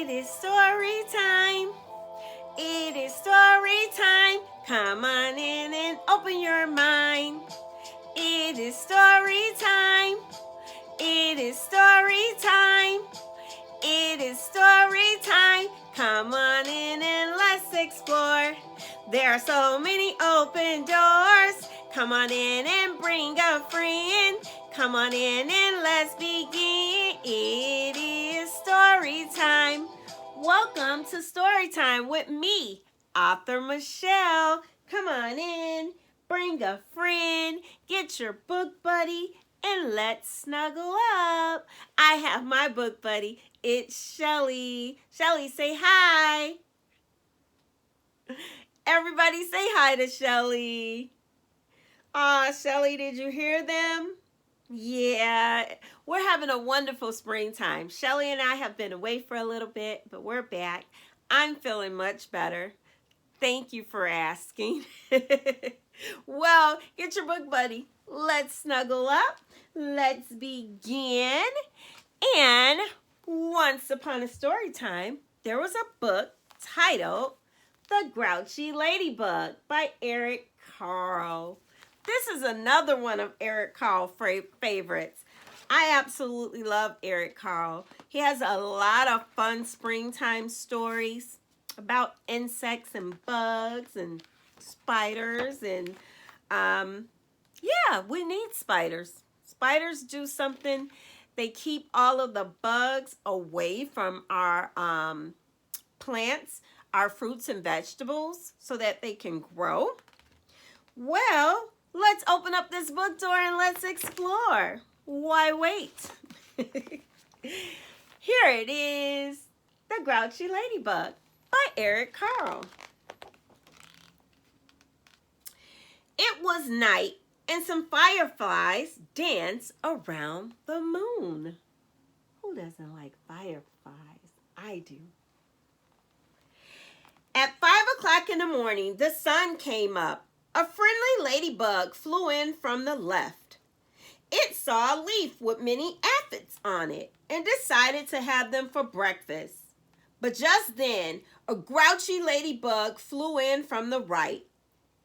It is story time. It is story time. Come on in and open your mind. It is story time. It is story time. It is story time. Come on in and let's explore. There are so many open doors. Come on in and bring a friend. Come on in and let's begin. It is story time. Welcome to Story Time with me, author Michelle. Come on in, bring a friend, get your book buddy, and let's snuggle up. I have my book buddy. It's Shelly. Shelly, say hi. Everybody say hi to Shelly. Aw, Shelly, did you hear them? Yeah, we're having a wonderful springtime. Shelly and I have been away for a little bit, but we're back. I'm feeling much better. Thank you for asking. Well, get your book buddy. Let's snuggle up. Let's begin. And once upon a story time, there was a book titled The Grouchy Ladybug by Eric Carle. This is another one of Eric Carle's favorites. I absolutely love Eric Carle. He has a lot of fun springtime stories about insects and bugs and spiders. And yeah, we need spiders. Spiders do something. They keep all of the bugs away from our plants, our fruits and vegetables, so that they can grow. Well, let's open up this book door and let's explore. Why wait? Here it is, The Grouchy Ladybug by Eric Carle. It was night and some fireflies danced around the moon. Who doesn't like fireflies? I do. At 5 o'clock in the morning, the sun came up. A friendly ladybug flew in from the left. It saw a leaf with many aphids on it and decided to have them for breakfast. But just then, a grouchy ladybug flew in from the right.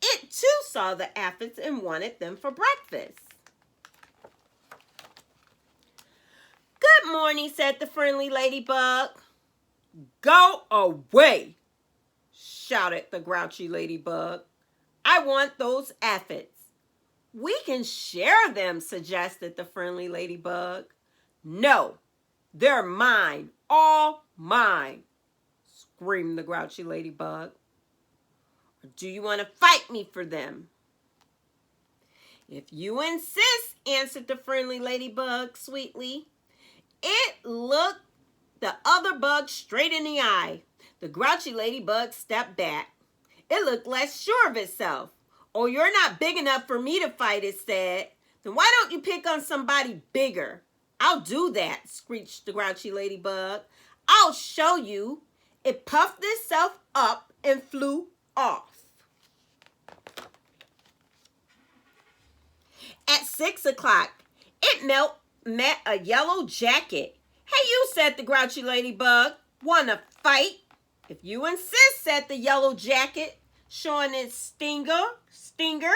It too saw the aphids and wanted them for breakfast. Good morning, said the friendly ladybug. Go away, shouted the grouchy ladybug. I want those aphids. We can share them, suggested the friendly ladybug. No, they're mine, all mine, screamed the grouchy ladybug. Or do you want to fight me for them? If you insist, answered the friendly ladybug sweetly. It looked the other bug straight in the eye. The grouchy ladybug stepped back. It looked less sure of itself. Oh, you're not big enough for me to fight, it said. Then why don't you pick on somebody bigger? I'll do that, screeched the grouchy ladybug. I'll show you. It puffed itself up and flew off. At 6 o'clock, it met a yellow jacket. Hey, you, said the grouchy ladybug. Wanna fight? If you insist, said the yellow jacket, showing its stinger.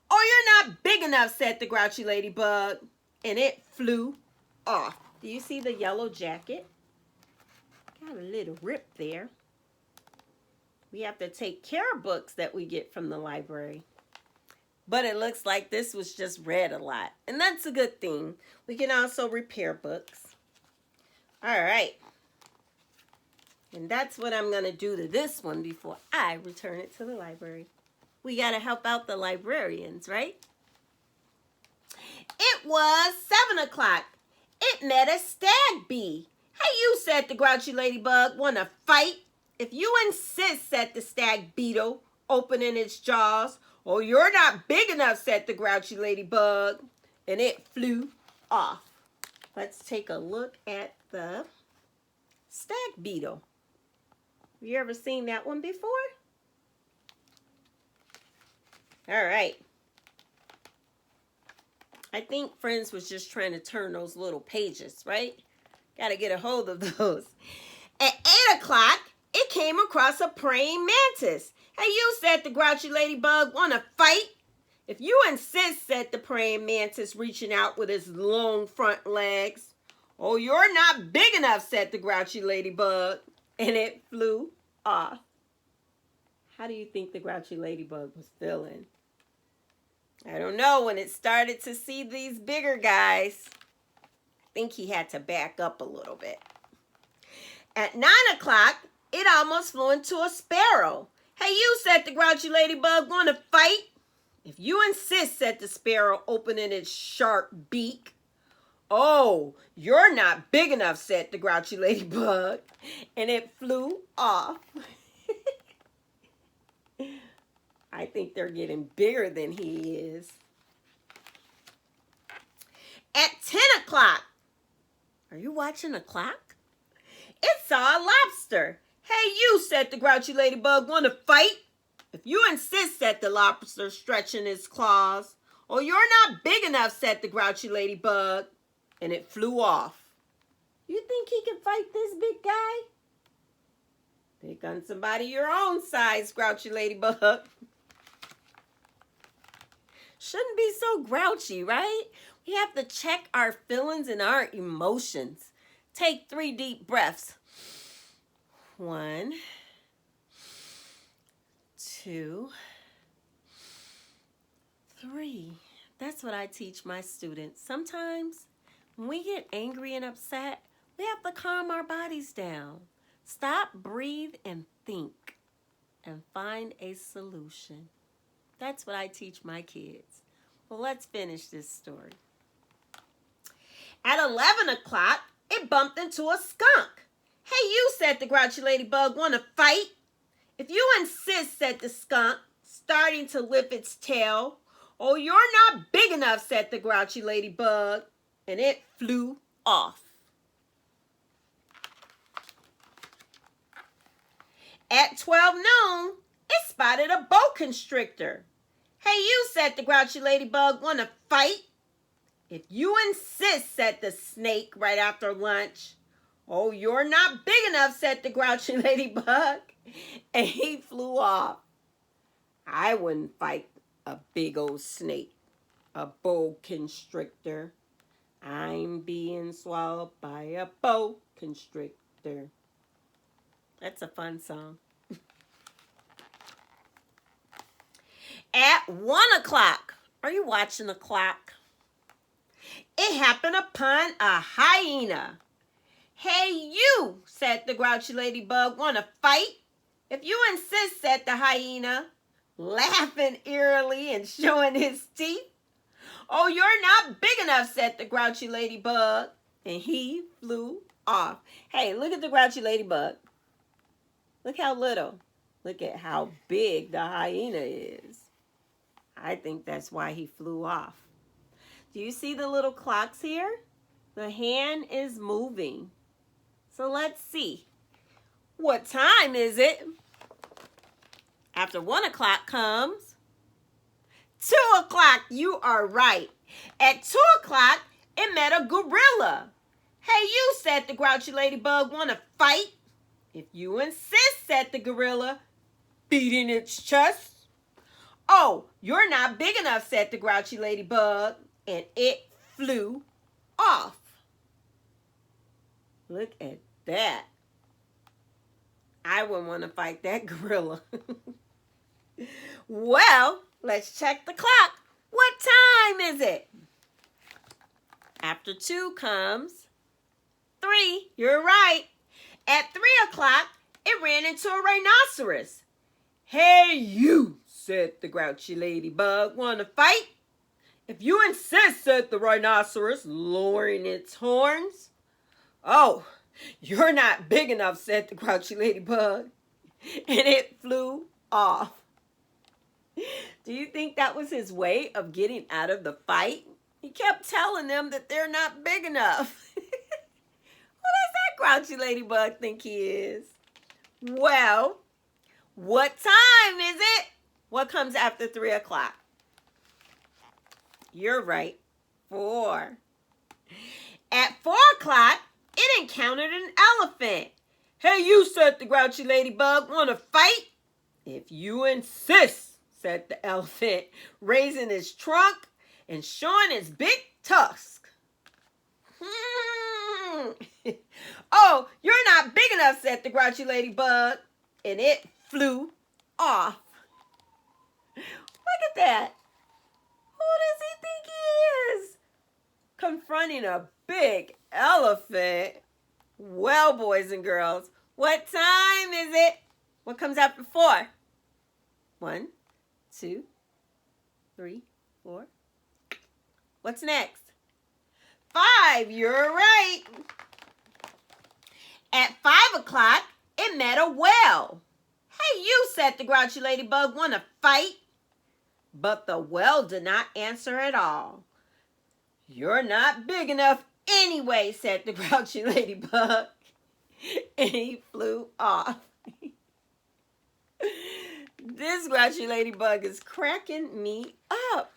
Or you're not big enough, said the grouchy ladybug, and it flew off. Do you see the yellow jacket? Got a little rip there. We have to take care of books that we get from the library. But it looks like this was just read a lot, and that's a good thing. We can also repair books. All right. And that's what I'm going to do to this one before I return it to the library. We got to help out the librarians, right? It was 7 o'clock. It met a stag bee. Hey, you, said the grouchy ladybug. Want to fight? If you insist, said the stag beetle, opening its jaws. Oh, you're not big enough, said the grouchy ladybug. And it flew off. Let's take a look at the stag beetle. Have you ever seen that one before? All right. I think Friends was just trying to turn those little pages, right? Got to get a hold of those. At 8 8 o'clock, it came across a praying mantis. Hey, you, said the grouchy ladybug, want to fight? If you insist, said the praying mantis, reaching out with his long front legs. Oh, you're not big enough, said the grouchy ladybug, and it flew off. How do you think the grouchy ladybug was feeling? I don't know. When it started to see these bigger guys, I think he had to back up a little bit. At 9 o'clock, it almost flew into a sparrow. Hey, you, said the grouchy ladybug, want to fight? If you insist, said the sparrow, opening its sharp beak. Oh, you're not big enough, said the grouchy ladybug, and it flew off. I think they're getting bigger than he is. At 10 o'clock, are you watching a clock? It saw a lobster. Hey, you, said the grouchy ladybug, want to fight? If you insist, said the lobster, stretching his claws. Oh, you're not big enough, said the grouchy ladybug, and it flew off. You think he can fight this big guy? Pick on somebody your own size, grouchy ladybug. Shouldn't be so grouchy, right? We have to check our feelings and our emotions. Take 3 deep breaths. 1, 2, 3. That's what I teach my students. Sometimes when we get angry and upset, we have to calm our bodies down. Stop, breathe, and think, and find a solution. That's what I teach my kids. Well, let's finish this story. At 11 o'clock, it bumped into a skunk. Hey, you, said the grouchy ladybug, want to fight? If you insist, said the skunk, starting to lift its tail. Oh, you're not big enough, said the grouchy ladybug, and it flew off. At 12 noon, it spotted a boa constrictor. Hey, you, said the grouchy ladybug, want to fight? If you insist, said the snake right after lunch. Oh, you're not big enough, said the grouchy ladybug, and he flew off. I wouldn't fight a big old snake, a boa constrictor. I'm being swallowed by a boa constrictor. That's a fun song. At 1 o'clock, are you watching the clock? It happened upon a hyena. Hey, you, said the grouchy ladybug, want to fight? If you insist, said the hyena, laughing eerily and showing his teeth. Oh, you're not big enough, said the grouchy ladybug, and he flew off. Hey, look at the grouchy ladybug. Look how little. Look at how big the hyena is. I think that's why he flew off. Do you see the little clocks here? The hand is moving. So let's see. What time is it? After 1 o'clock comes 2 o'clock. You are right. At 2 o'clock, it met a gorilla. Hey, you, said the grouchy ladybug, want to fight? If you insist, said the gorilla, beating its chest. Oh, you're not big enough, said the grouchy ladybug, and it flew off. Look at that. I wouldn't want to fight that gorilla. Well, let's check the clock. What time is it? After 2 comes 3. You're right. At 3 o'clock, it ran into a rhinoceros. Hey, you, said the grouchy ladybug, want to fight? If you insist, said the rhinoceros, lowering its horns. Oh, you're not big enough, said the grouchy ladybug, and it flew off. Do you think that was his way of getting out of the fight? He kept telling them that they're not big enough. Who does that grouchy ladybug think he is? Well, what time is it? What comes after 3 o'clock? You're right, 4. At 4 o'clock, it encountered an elephant. Hey, you, said the grouchy ladybug. Want to fight? If you insist, said the elephant, raising his trunk and showing his big tusk. Oh, you're not big enough, said the grouchy ladybug, and it flew off. Look at that. Who does he think he is? Confronting a big elephant. Well, boys and girls, what time is it? What comes after 4? 1, 2, 3, 4. What's next? 5. You're right. At 5 o'clock, it met a well. Hey, you, said the grouchy ladybug. Want to fight? But the well did not answer at all. You're not big enough anyway, said the grouchy ladybug. And he flew off. This grouchy ladybug is cracking me up.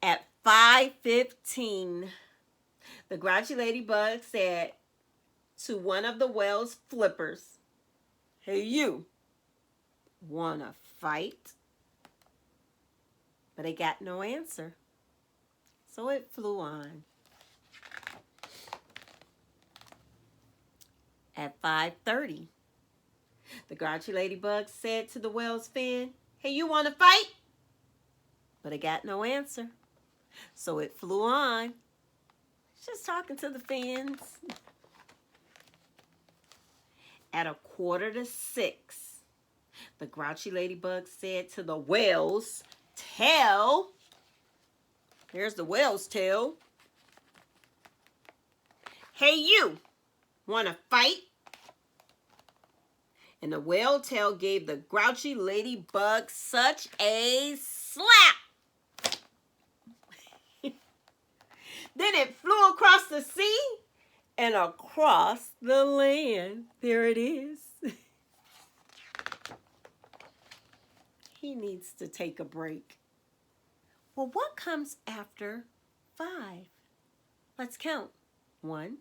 At 5:15, the grouchy ladybug said to one of the well's flippers, hey, you, wanna fight? But it got no answer, so it flew on. At 5:30, the grouchy ladybug said to the well's fin, hey, you want to fight? But it got no answer, so it flew on. It's just talking to the fins. At 5:45, the grouchy ladybug said to the whale's tail, here's the whale's tail, hey, you, want to fight? And the whale tail gave the grouchy ladybug such a slap. Then it flew across the sea and across the land. There it is. He needs to take a break. Well, what comes after 5? Let's count. 1,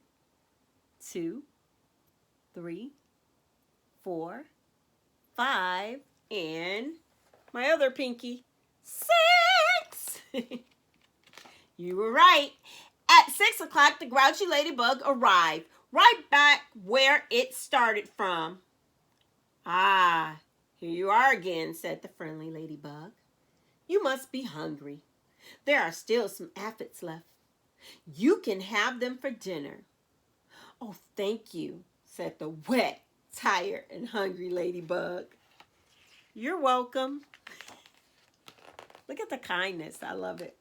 2, 3, 4, 5, and my other pinky, 6. You were right. At 6 o'clock, the grouchy ladybug arrived, right back where it started from. Ah, here you are again, said the friendly ladybug. You must be hungry. There are still some aphids left. You can have them for dinner. Oh, thank you, said the wet, tired, and hungry ladybug. You're welcome. Look at the kindness. I love it.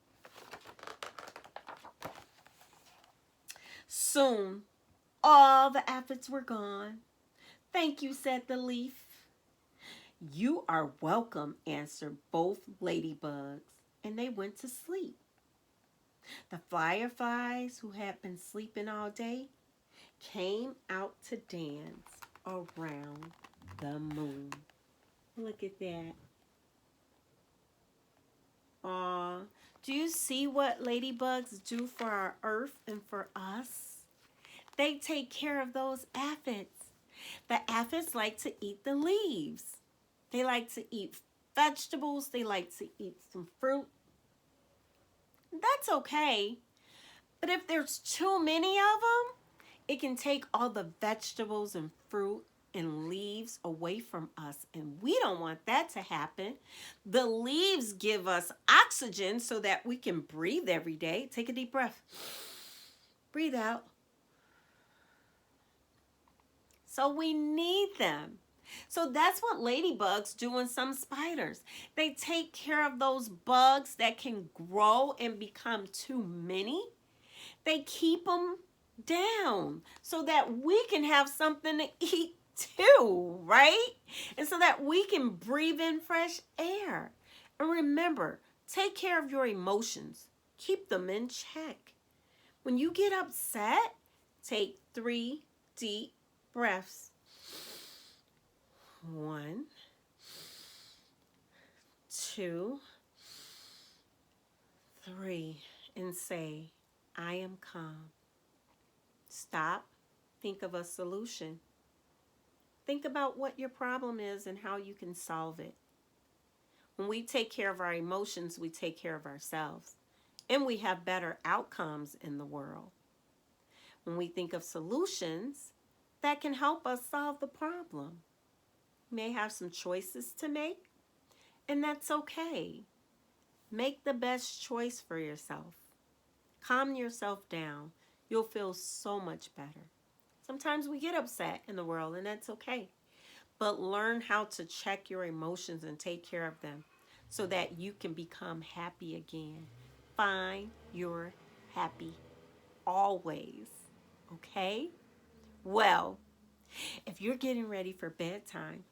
Soon, all the aphids were gone. Thank you, said the leaf. You are welcome, answered both ladybugs, and they went to sleep. The fireflies, who had been sleeping all day, came out to dance around the moon. Look at that. Aw, do you see what ladybugs do for our earth and for us? They take care of those aphids. The aphids like to eat the leaves. They like to eat vegetables. They like to eat some fruit. That's okay. But if there's too many of them, it can take all the vegetables and fruit and leaves away from us, and we don't want that to happen. The leaves give us oxygen so that we can breathe every day. Take a deep breath. Breathe out. So we need them. So that's what ladybugs do and some spiders. They take care of those bugs that can grow and become too many. They keep them down so that we can have something to eat too, right? And so that we can breathe in fresh air. And remember, take care of your emotions. Keep them in check. When you get upset, take 3 deep breaths. 1, 2, 3, and say, I am calm. Stop. Think of a solution. Think about what your problem is and how you can solve it. When we take care of our emotions, we take care of ourselves. And we have better outcomes in the world. When we think of solutions, that can help us solve the problem. You may have some choices to make, and that's okay. Make the best choice for yourself. Calm yourself down. You'll feel so much better. Sometimes we get upset in the world, and that's okay. But learn how to check your emotions and take care of them so that you can become happy again. Find your happy always. Okay? Well, if you're getting ready for bedtime,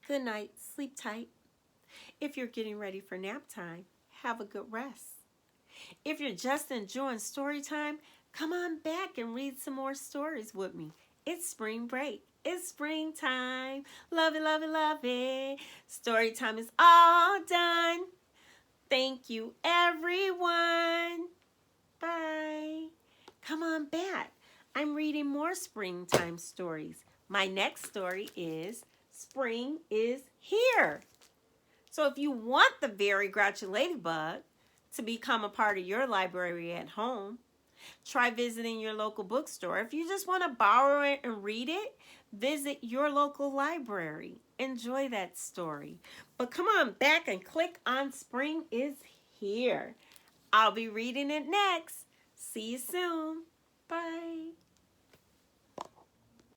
good night, sleep tight. If you're getting ready for nap time, have a good rest. If you're just enjoying story time, come on back and read some more stories with me. It's spring break. It's springtime. Love it, love it, love it. Story time is all done. Thank you, everyone. Bye. Come on back. I'm reading more springtime stories. My next story is Spring is Here. So if you want the Very Grouchy Ladybug to become a part of your library at home, try visiting your local bookstore. If you just want to borrow it and read it, visit your local library. Enjoy that story. But come on back and click on Spring is Here. I'll be reading it next. See you soon. Bye.